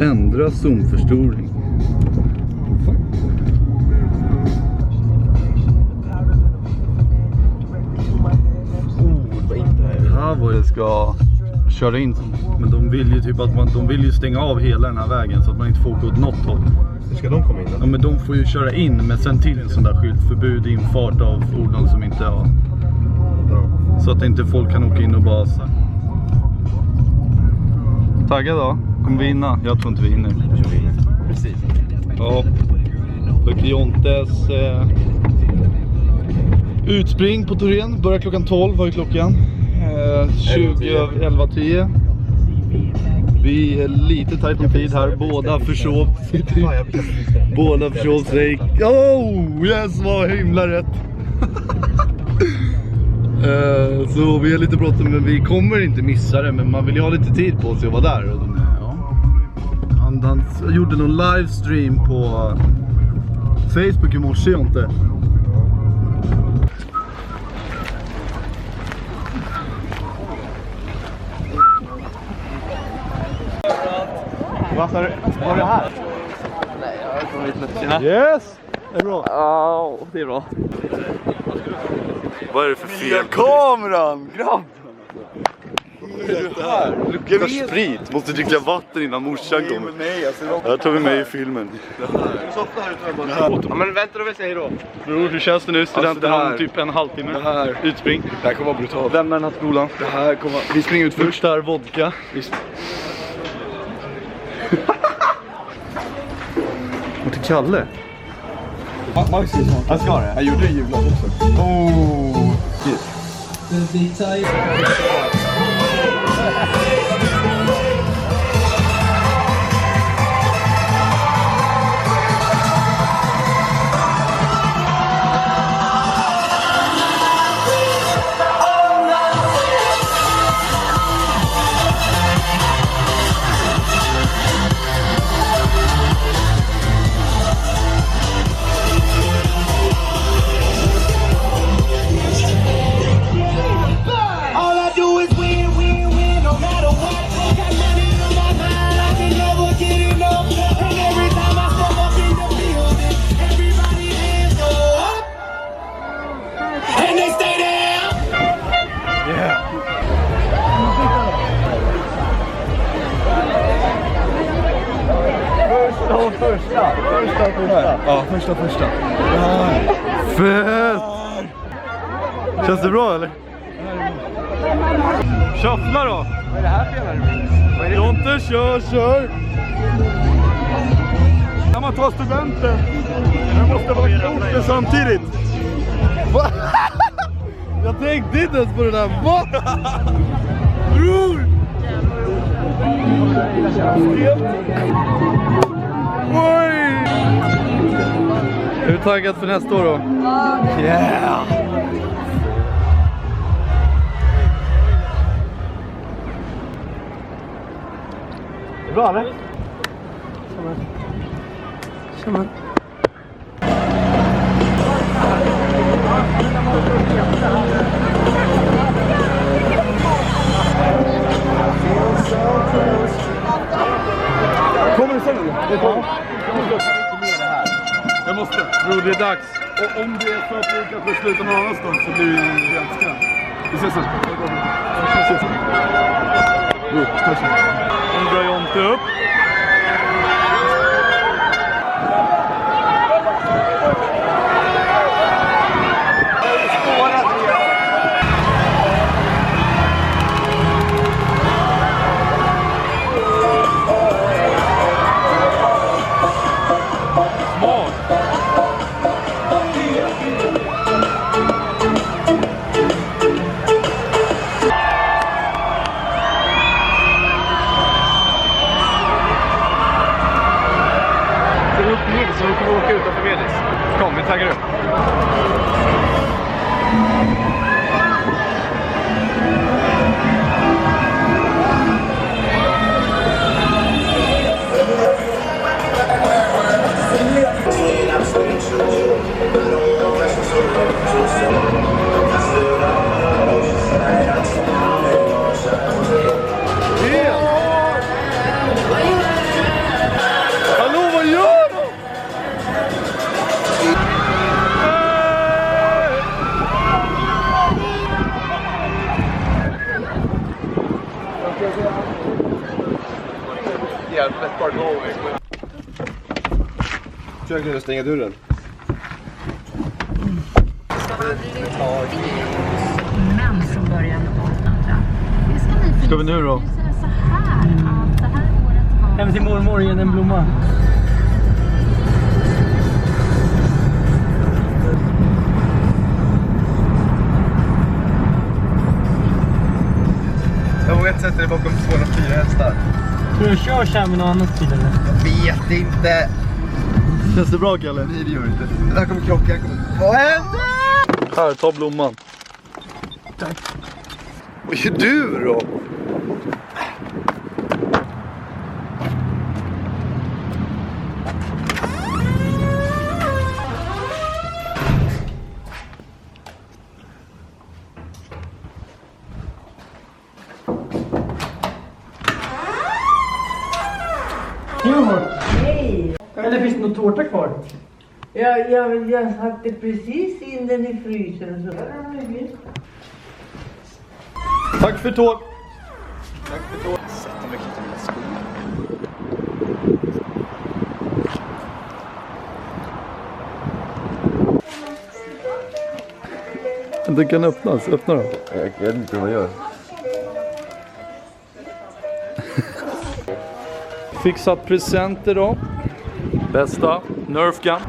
Ändra zoomförstoring. Här var det ska köra in. Men de vill ju typ att de vill ju stänga av hela den här vägen så att man inte får åka åt något håll. Hur ska de komma in då? Ja, men de får ju köra in, men sen till en sån där skylt förbud infart av fordon som inte har. Så att inte folk kan åka in och basa. Taggad då? Kommer vi vinna? Jag tror inte vi vinner. Precis. Ja. För Jontes utspring på Torén. Börjar klockan 12, var är klockan? 11:10. Vi är lite tajt med tid här. Båda försov. Båda försov sig. Oh, yes, vad himla rätt. Så vi är lite bråttom, men vi kommer inte missa det. Men man vill ju ha lite tid på sig att vara där. Ja. Han gjorde någon livestream på Facebook i morse, inte. Vad var det här? Nej, jag kommer lite lätt. Yes! Det är bra. Ja, det är bra. Vad är det för fel? Kameran! Grabb! Luktar sprit. Måste dricka vatten innan morsan kommer. Nej, alltså. Jag tar vi med i filmen. Ja, men vänta då, vill säga hej då. Bror, hur känns det nu? Studenten Alltså, om typ en halvtimme. Det här. Utspring. Det här kommer vara brutalt. Lämna den här skolan. Det här kommer vara... Vi springer ut först. Först där, vodka. Och till Kalle. Max är sånt. Jag ska det. Jag gjorde det i julas också. Oh, shit. Första. Ja. Fett! Känns det bra eller? Shuffla då! Vad är det här för jävla? Jonte, kör! När man tar studenten, jag måste vara korten samtidigt. Va? Jag tänkte inte ens på det där. Va? Bror! Oj! Är du taggad för nästa år då? Yeah! Bra eller? Tjena. Kommer du sen nu? Jag måste. Bro, det är dags. Och om det är så att vi kanske slutar någon annanstans så blir det helt skrämt. Vi ses sen. Bro, ta sen. Nu drar Jonte upp. Yeah, let's start going. Försök nu att stänga dörren. Män som börjar med varandra. Det ska ni Ska vi nu då? säga så här att det här året var... Hem till mormor och ge en blomma. Jag vågar inte sätta dig bakom 204 hästar. Tror du kör så här med någon annat bil eller? Vet inte. Känns det bra, Kalle? Nej, det gör det inte. Det där kommer krocka. Vad händer? Här, ta blomman. Vad gör du då? Hej! Eller finns det någon tårta kvar? Jag satte precis in den i frysen och så där har den blivit. Tack för tåg. Sätta mig kring mina skor. Den kan öppnas. Öppna då. Jag vet inte vad jag gör. Fixat presenter då. Bästa. Nerf gun.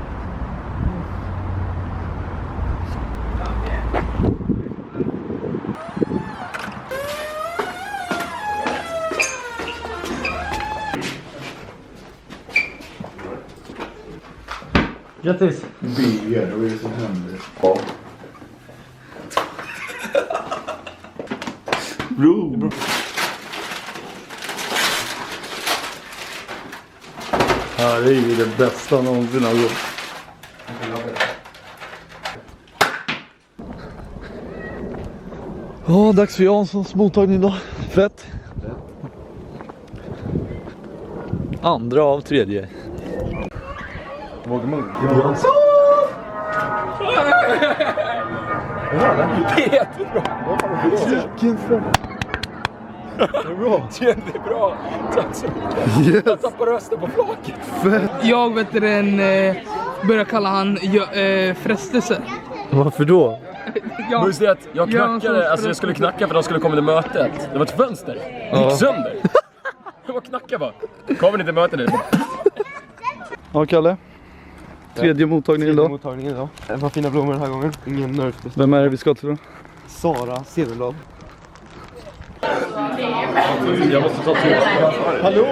Grattis! Bygger, vad är det som händer? Ja. Bro. Här är ju det bästa någonsin har gjort. Ja, dags för Janssons mottagning då. Fett. Andra av tredje. Vågar man? Jansson! Vilken fett. Det är bra. Det är bra. Tack så mycket. Yes. Jag tappar rösten på flaket. Fett. Jag börjar kalla han frestelse. Varför då? Ja. Just det att jag Ja, knackade, så alltså jag skulle knacka för att de skulle komma till mötet. Det var ett fönster. Det gick sönder. Jag bara knackade bara. Kommer ni till mötet nu? Ja, Kalle. Tredje mottagningen då. Mottagningen idag. Det var fina blommor den här gången. Ingen nerf. Vem är det vi ska till då? Sara Sedelblad. Jag måste ta tur. Hallå!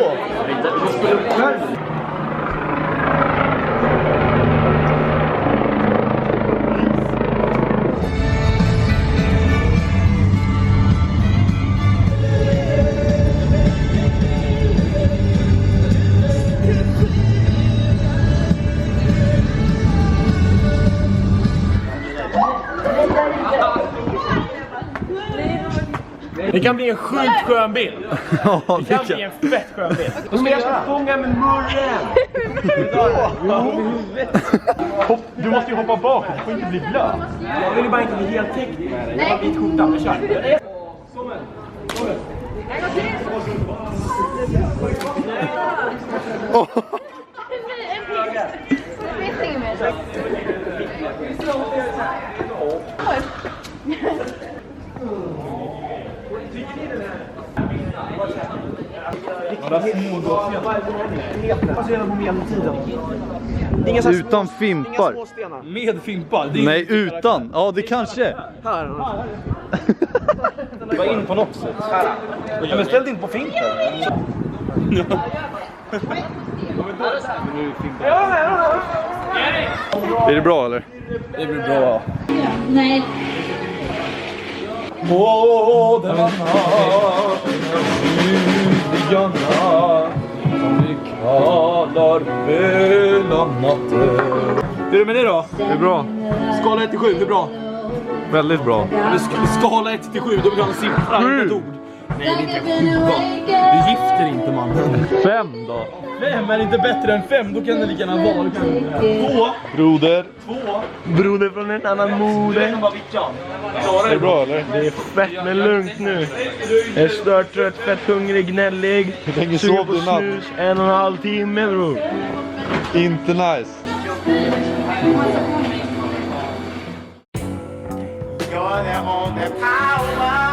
Det kan bli en sjukt skön bild. Ja, Det kan bli en fett skön bild. Och så jag ska fånga med murren. Du måste ju hoppa bakåt, du får inte bli blöd. Jag vill ju bara inte bli helt täckt med det. Jag har vit skjorta, jag kör. Utan fimpar. Med fimpar. Nej, utan. Ja, det kanske. Det var in på något sätt. Ja, men ställ inte på fimpen. Är det bra eller? Det blir bra. Nej. Åh, den natt, ljuvliga natt, som vi kallar mellannatten. Hur är det med det då? Det är bra. Skala 1 till 7, det är bra. Väldigt bra. Skala 1 till 7, då vill jag ha en siffra, inte ett ord. Nej, det är inte 7. Du gifter inte, man. 5 då? 5 är inte bättre än 5. Då kan det lika gärna vara. 2. Broder. 2. Broder från en annan moder. Är det bra eller? Det är fett men lugnt nu. Jag är stört trött, fett hungrig, gnällig. Hur länge Suger sov på du i natt? snus, 1,5 timme bror. Inte nice. You're the only power.